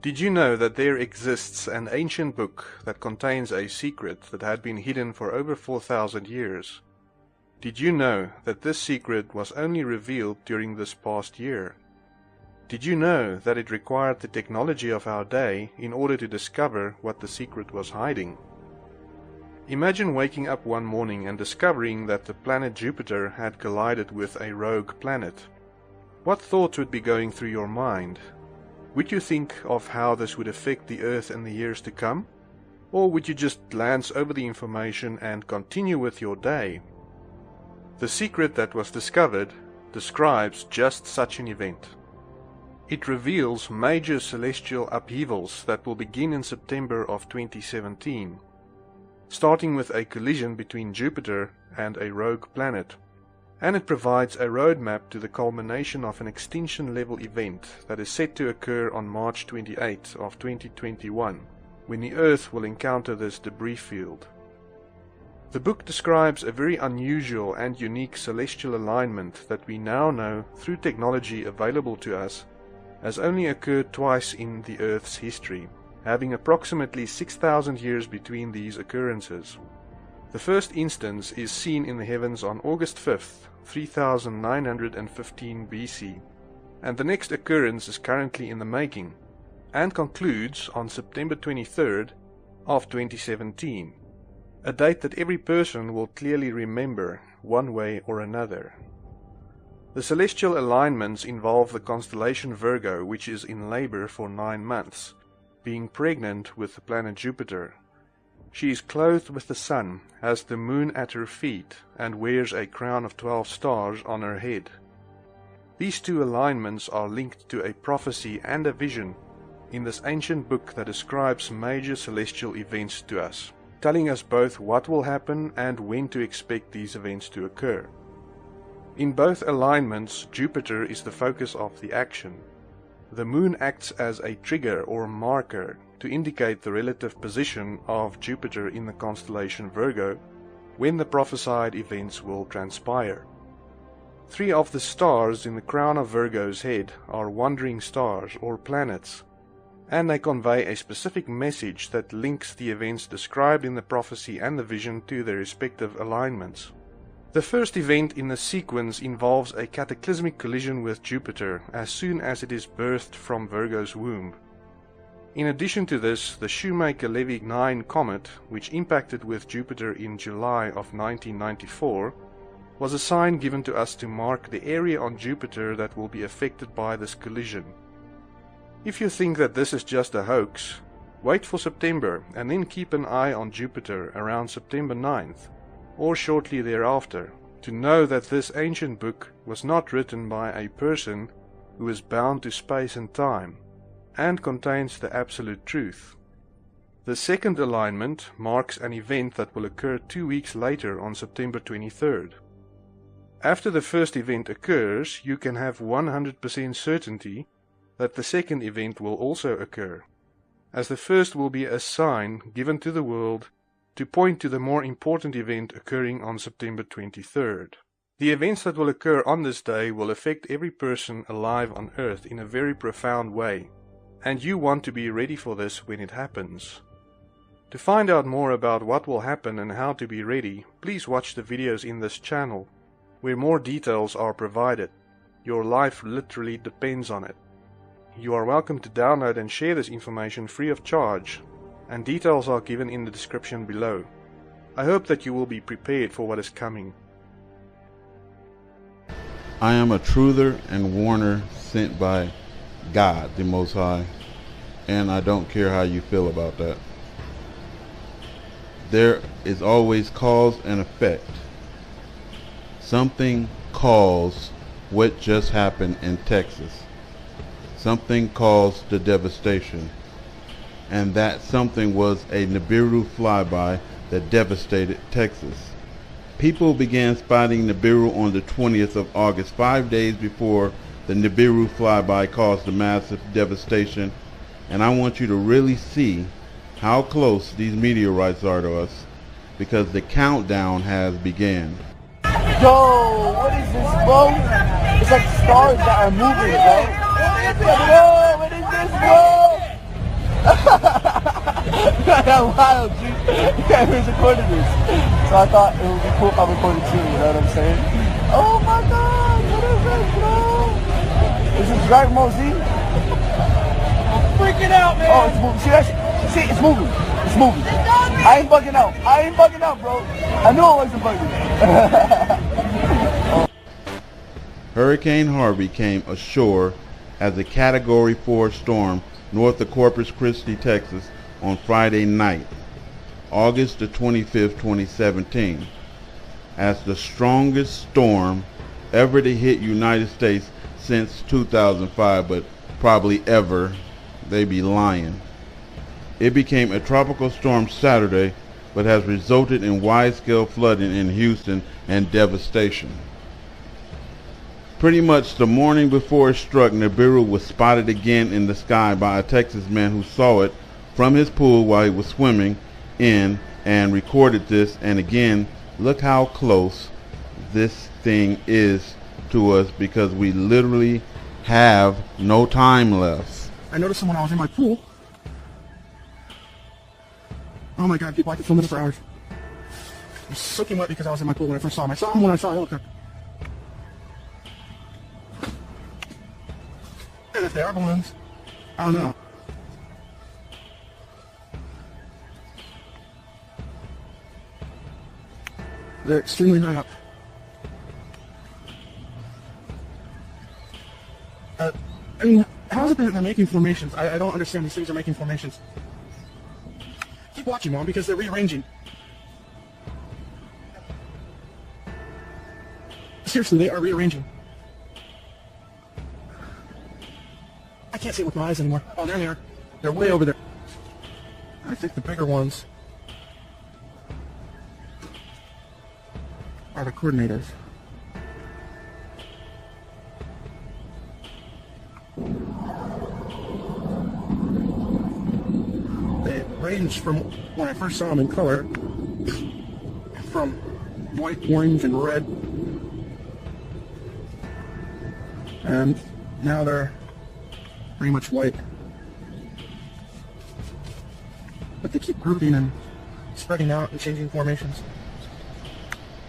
Did you know that there exists an ancient book that contains a secret that had been hidden for over 4,000 years? Did you know that this secret was only revealed during this past year? Did you know that it required the technology of our day in order to discover what the secret was hiding? Imagine waking up one morning and discovering that the planet Jupiter had collided with a rogue planet. What thoughts would be going through your mind? Would you think of how this would affect the Earth in the years to come? Or would you just glance over the information and continue with your day? The secret that was discovered describes just such an event. It reveals major celestial upheavals that will begin in September of 2017, starting with a collision between Jupiter and a rogue planet. And it provides a roadmap to the culmination of an extinction-level event that is set to occur on March 28 of 2021, when the Earth will encounter this debris field. The book describes a very unusual and unique celestial alignment that we now know through technology available to us has only occurred twice in the Earth's history, having approximately 6,000 years between these occurrences. The first instance is seen in the heavens on August 5th, 3915 BC, and the next occurrence is currently in the making, and concludes on September 23rd of 2017, a date that every person will clearly remember one way or another. The celestial alignments involve the constellation Virgo, which is in labor for 9 months, being pregnant with the planet Jupiter. She is clothed with the sun, has the moon at her feet, and wears a crown of 12 stars on her head. These two alignments are linked to a prophecy and a vision in this ancient book that describes major celestial events to us, telling us both what will happen and when to expect these events to occur. In both alignments, Jupiter is the focus of the action. The moon acts as a trigger or marker to indicate the relative position of Jupiter in the constellation Virgo when the prophesied events will transpire. 3 of the stars in the crown of Virgo's head are wandering stars or planets, and they convey a specific message that links the events described in the prophecy and the vision to their respective alignments. The first event in the sequence involves a cataclysmic collision with Jupiter as soon as it is birthed from Virgo's womb. In addition to this, the Shoemaker-Levy 9 comet, which impacted with Jupiter in July of 1994, was a sign given to us to mark the area on Jupiter that will be affected by this collision. If you think that this is just a hoax, wait for September and then keep an eye on Jupiter around September 9th, or shortly thereafter, to know that this ancient book was not written by a person who is bound to space and time, and contains the absolute truth. The second alignment marks an event that will occur 2 weeks later on September 23rd. After the first event occurs, you can have 100% certainty that the second event will also occur, as the first will be a sign given to the world to point to the more important event occurring on September 23rd. The events that will occur on this day will affect every person alive on Earth in a very profound way, and you want to be ready for this when it happens. To find out more about what will happen and how to be ready, please watch the videos in this channel, where more details are provided. Your life literally depends on it. You are welcome to download and share this information free of charge, and details are given in the description below. I hope that you will be prepared for what is coming. I am a truther and warner sent by God the Most High, and I don't care how you feel about that. There is always cause and effect. Something caused what just happened in Texas. Something caused the devastation, and that something was a Nibiru flyby that devastated Texas. People began spotting Nibiru on the 20th of August, 5 days before the Nibiru flyby caused the massive devastation, and I want you to really see how close these meteorites are to us, because the countdown has begun. Yo, what is this, bro? It's like stars that are moving, bro. What is it, bro? What is this, bro? wild, G. Who's recording this? So I thought it would be cool if I recorded too, you know what I'm saying? Oh my God, what is this, bro? This is Dragon Ball Z? I'm freaking out, man. Oh, it's moving. See that shit? See, it's moving. It's moving. I ain't bugging out. I ain't bugging out, bro. I knew I wasn't bugging. Hurricane Harvey came ashore as a Category 4 storm north of Corpus Christi, Texas on Friday night, August the 25th, 2017, as the strongest storm ever to hit United States since 2005, but probably ever. They be lying. It became a tropical storm Saturday, but has resulted in wide-scale flooding in Houston and devastation. Pretty much the morning before it struck, Nibiru was spotted again in the sky by a Texas man who saw it from his pool while he was swimming in and recorded this. And again, look how close this thing is to us, because we literally have no time left. I noticed him when I was in my pool. Oh my God, people, I could film this for hours. I'm soaking wet because I was in my pool when I first saw him. I saw him when I saw a helicopter. And if they are balloons, I don't know. They're extremely high up. I mean, how is it that they're making formations? I don't understand. These things are making formations. Keep watching, Mom, because they're rearranging. Seriously, they are rearranging. I can't see it with my eyes anymore. Oh, there they are. They're way over there. I think the bigger ones are the coordinators. They range from when I first saw them in color, from white, orange, and red, and now they're pretty much white. But they keep grouping and spreading out and changing formations.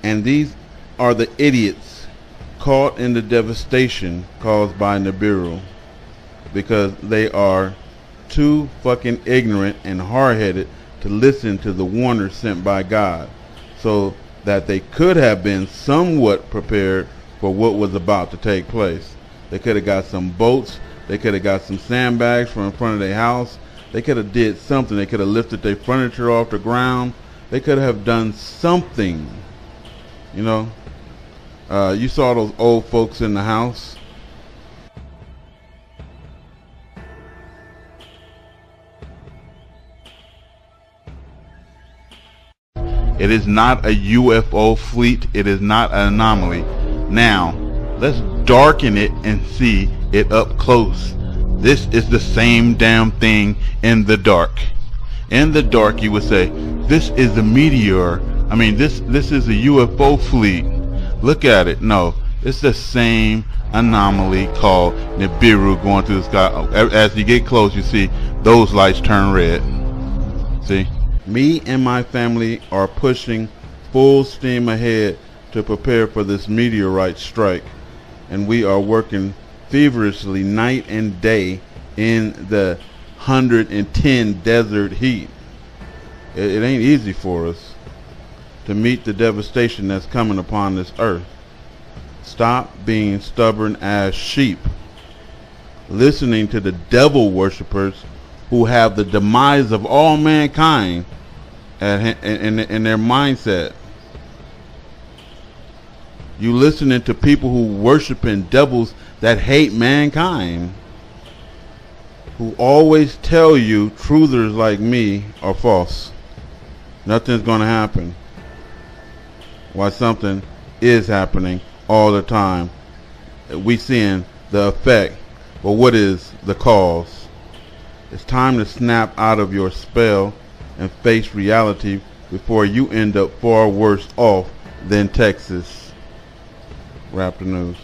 And these are the idiots caught in the devastation caused by Nibiru, because they are too fucking ignorant and hard-headed to listen to the warners sent by God, so that they could have been somewhat prepared for what was about to take place. They could have got some boats. They could have got some sandbags from in front of their house. They could have did something. They could have lifted their furniture off the ground. They could have done something. You know, you saw those old folks in the house. It is not a UFO fleet. It is not an anomaly. Now, let's darken it and see it up close. This is the same damn thing in the dark. In the dark, you would say, this is a meteor. I mean, this is a UFO fleet. Look at it. No, it's the same anomaly called Nibiru going through the sky. As you get close, you see those lights turn red. See? Me and my family are pushing full steam ahead to prepare for this meteorite strike. And we are working feverishly night and day in the 110 desert heat. It ain't easy for us to meet the devastation that's coming upon this earth. Stop being stubborn as sheep, listening to the devil worshippers who have the demise of all mankind in their mindset. You listening to people who worshiping devils that hate mankind, who always tell you truthers like me are false. Nothing's going to happen. Why something is happening all the time. We seeing the effect, but what is the cause? It's time to snap out of your spell and face reality before you end up far worse off than Texas. Raptor News.